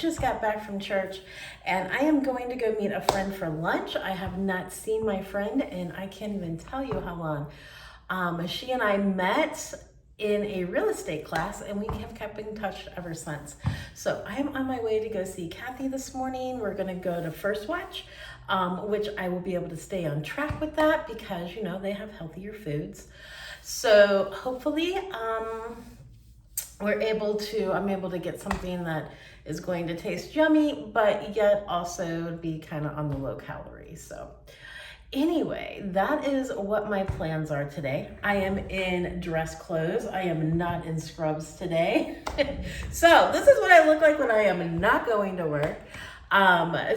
just got back from church and I am going to go meet a friend for lunch. I have not seen my friend and I can't even tell you how long. She and I met in a real estate class and we have kept in touch ever since. So I am on my way to go see Kathy this morning. We're gonna go to First Watch, which I will be able to stay on track with that because, you know, they have healthier foods. So hopefully I'm able to get something that is going to taste yummy, but yet also be kind of on the low calorie. So anyway, that is what my plans are today. I am in dress clothes. I am not in scrubs today. So this is what I look like when I am not going to work.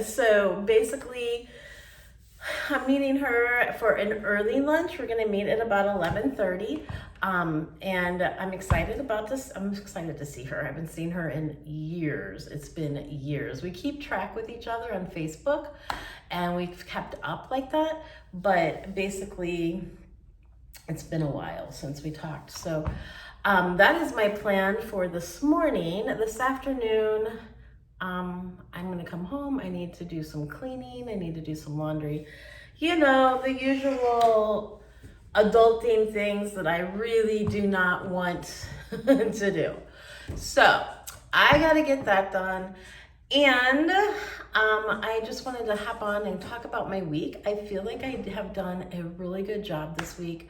So basically, I'm meeting her for an early lunch. We're gonna meet at about 11:30. And I'm excited about this. I'm excited to see her. I haven't seen her in years. It's been years. We keep track with each other on Facebook and we've kept up like that. But basically, it's been a while since we talked. So that is my plan for this morning. This afternoon, I'm gonna come home. I need to do some cleaning. I need to do some laundry. You know, the usual adulting things that I really do not want to do. So I gotta get that done. And I just wanted to hop on and talk about my week. I feel like I have done a really good job this week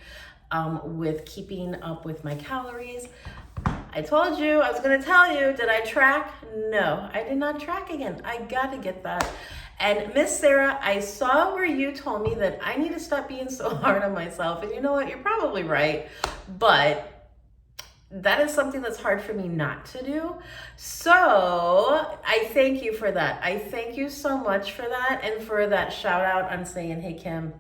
with keeping up with my calories. I told you, I was gonna tell you, did I track? No, I did not track again. I gotta get that. And Miss Sarah, I saw where you told me that I need to stop being so hard on myself. And you know what, you're probably right, but that is something that's hard for me not to do. So I thank you for that. I thank you so much for that and for that shout out on saying, hey, Kim,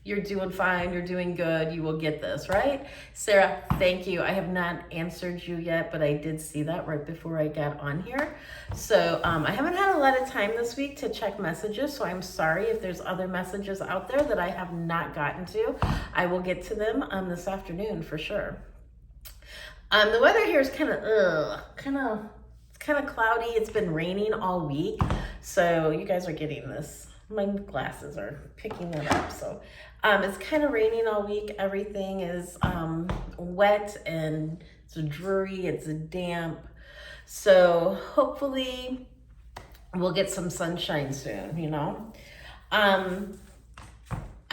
you're doing fine, you're doing good, you will get this, right? Sarah, thank you. I have not answered you yet, but I did see that right before I got on here. So I haven't had a lot of time this week to check messages, so I'm sorry if there's other messages out there that I have not gotten to. I will get to them this afternoon for sure. The weather here is kind of cloudy. It's been raining all week, so you guys are getting this. My glasses are picking that up. So it's kind of raining all week. Everything is wet and it's dreary, it's damp. So hopefully we'll get some sunshine soon, you know.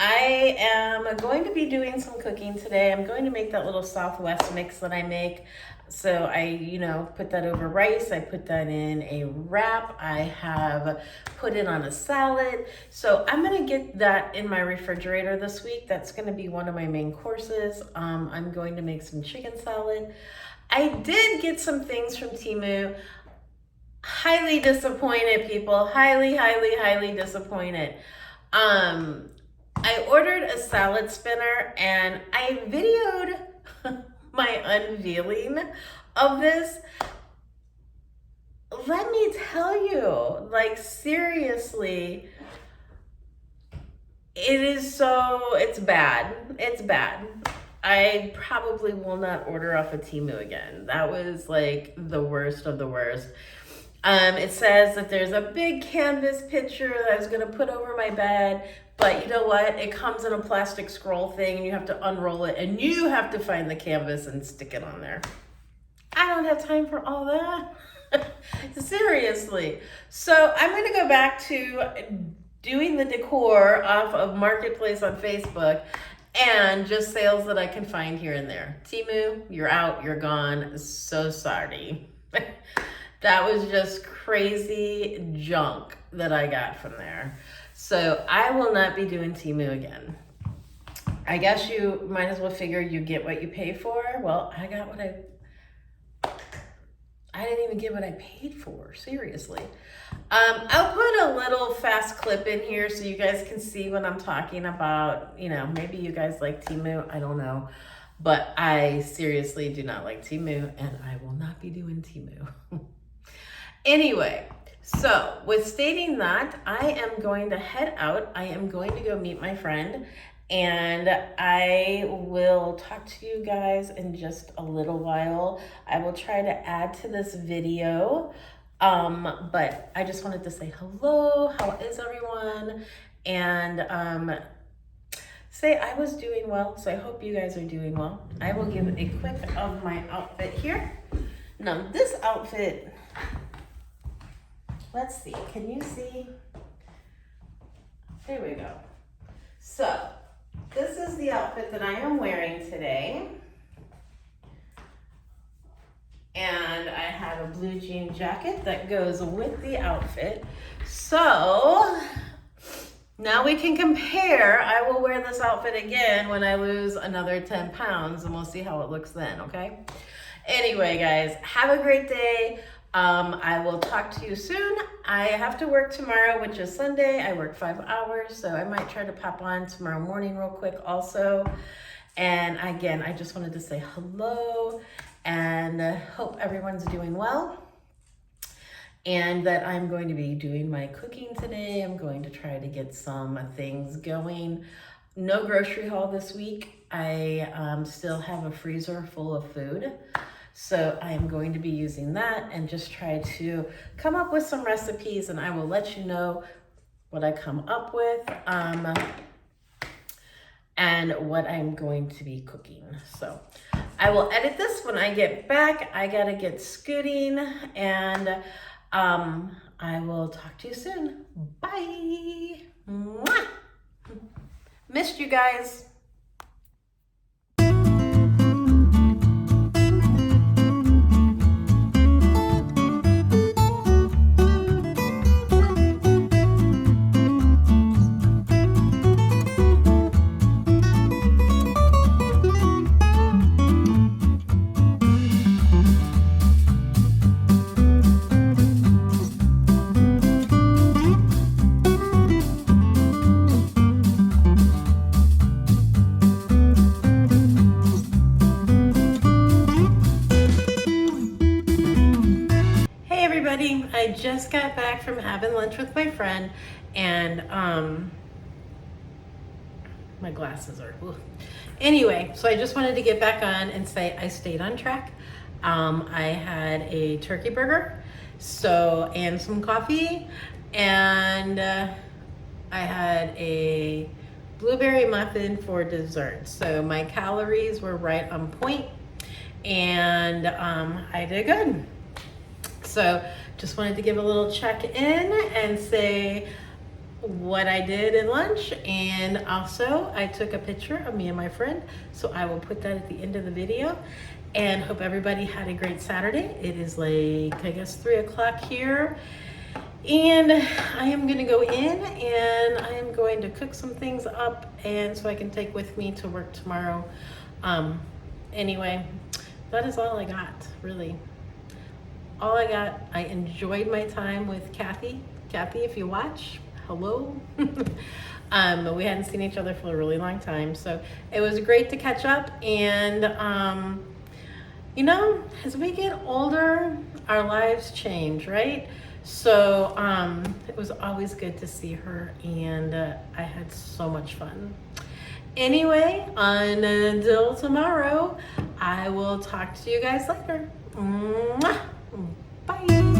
I am going to be doing some cooking today. I'm going to make that little Southwest mix that I make. So I, put that over rice. I put that in a wrap. I have put it on a salad. So I'm going to get that in my refrigerator this week. That's going to be one of my main courses. I'm going to make some chicken salad. I did get some things from Temu. Highly disappointed, people. Highly, highly, highly disappointed. I ordered a salad spinner and I videoed my unveiling of this. Let me tell you, like, seriously, it's bad. It's bad. I probably will not order off of Temu again. That was like the worst of the worst. It says that there's a big canvas picture that I was gonna put over my bed, but you know what? It comes in a plastic scroll thing and you have to unroll it and you have to find the canvas and stick it on there. I don't have time for all that. Seriously. So I'm gonna go back to doing the decor off of Marketplace on Facebook and just sales that I can find here and there. Temu, you're out, you're gone. So sorry. That was just crazy junk that I got from there. So I will not be doing Temu again. I guess you might as well figure you get what you pay for. Well, I got what I didn't even get what I paid for, seriously. I'll put a little fast clip in here so you guys can see what I'm talking about. Maybe you guys like Temu, I don't know. But I seriously do not like Temu and I will not be doing Temu. Anyway, so with stating that, I am going to head out. I am going to go meet my friend and I will talk to you guys in just a little while. I will try to add to this video But I just wanted to say hello. How is everyone? And say I was doing well, so I hope you guys are doing well. I will give a quick of my outfit here. Now this outfit, let's see, can you see? There we go. So this is the outfit that I am wearing today. And I have a blue jean jacket that goes with the outfit. So now we can compare. I will wear this outfit again when I lose another 10 pounds and we'll see how it looks then, okay? Anyway, guys, have a great day. I will talk to you soon. I have to work tomorrow, which is Sunday. I work 5 hours, so I might try to pop on tomorrow morning real quick also. And again, I just wanted to say hello and hope everyone's doing well. And that I'm going to be doing my cooking today. I'm going to try to get some things going. No grocery haul this week. I still have a freezer full of food. So I'm going to be using that and just try to come up with some recipes, and I will let you know what I come up with and what I'm going to be cooking. So I will edit this when I get back. I gotta get scooting, and I will talk to you soon. Bye. Mwah. Missed you guys. I just got back from having lunch with my friend, and my glasses are anyway, so I just wanted to get back on and say I stayed on track. I had a turkey burger and some coffee, and I had a blueberry muffin for dessert. So my calories were right on point, and I did good. So just wanted to give a little check in and say what I did in lunch. And also I took a picture of me and my friend, so I will put that at the end of the video. And hope everybody had a great Saturday. It is like, I guess 3 o'clock here. And I am gonna go in and I am going to cook some things up, and so I can take with me to work tomorrow. Anyway, that is all I got, really. All I got. I enjoyed my time with Kathy. Kathy, if you watch, hello. We hadn't seen each other for a really long time, so it was great to catch up. And you know, as we get older, our lives change, right? So it was always good to see her, and I had so much fun. Anyway, until tomorrow, I will talk to you guys later. Mwah. Bye.